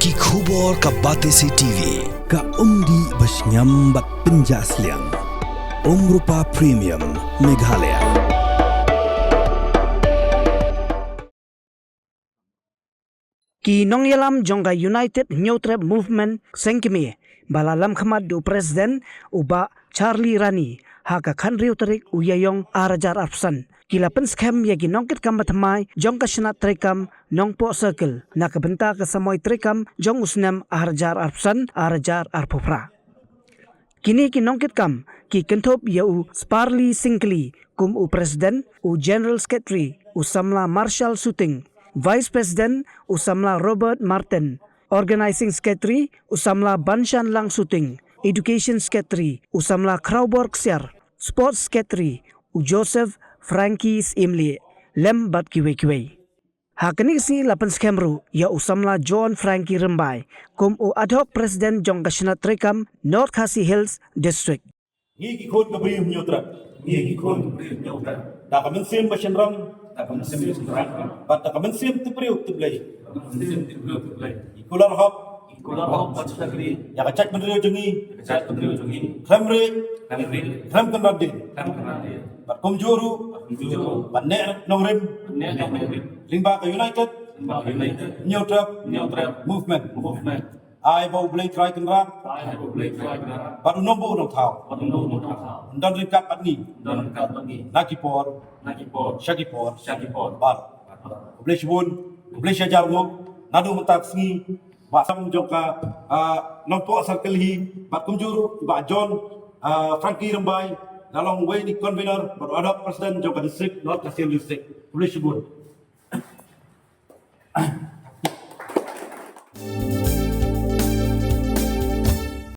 Ki khubor ka Batesi TV. Ka umdi basnyambak penjaslian. Rupa Premium Meghalaya. Ki nongyalam jongga United New Trap Movement sengkimi balalam khamat du Presiden uba Charlie Rani haka khanri utarik uyayong arajar arpsan kila penskem yagi nongkit kam batmai jong kashnat trekam nongpo circle nakabenta kasamoy trekam jong usnam arajar arpsan arajar arpopra kini ki nongkit kam ki kentop yau Sparli Singkli kum u Presiden u General Secretary u Samla Marshal Suting Vice President Usamla Robert Martin, Organizing Secretary Usamla Banshan Lang Suting, Education Secretary Usamla Krauborg Siar, Sports Secretary Joseph Frankies Imli, Lem Bat Kiwe. Hakani si lapan skemru ya Usamla John Frankie Rembai, kum u ad hoc President Jong Kashnat Trekam, North Khasi Hills District. Ngiki khôn ka brim nyotra. Ngiki khôn ka brim nyotra. Da ka mensim bashenram. Da ka mensim bashenram. Bat da ka mensim tipriu tiblai. Mensim tipriu tiblai. Ikular hop. Ikular hop bachakri. Ya ka chat bendrio jongi. Ya ka chat bendrio jongi. Khamre. Khamre. Kham kanade. Kham kanade. Bat komjuru. Komjuru. Bat ne nongrim. Ne nongrim. Limba ka United. Limba ka United. Nyotra. Nyotra. Movement. Movement. I will play try kan ram. I will play try kan ram. Baru nombor nong thau. Baru nombor nong thau. Dan dekat patni. Dan dekat patni. Nakipor. Nakipor. Shakipor. Shakipor. Bar. Play shibun. Play shajar mo. Nadu mentak singi. Basam joka nombor circle hi. Bat kumjuru. Bat John Frankie Rembai. Dalam way ni convener baru ada Presiden joka district North Khasi District. Play shibun.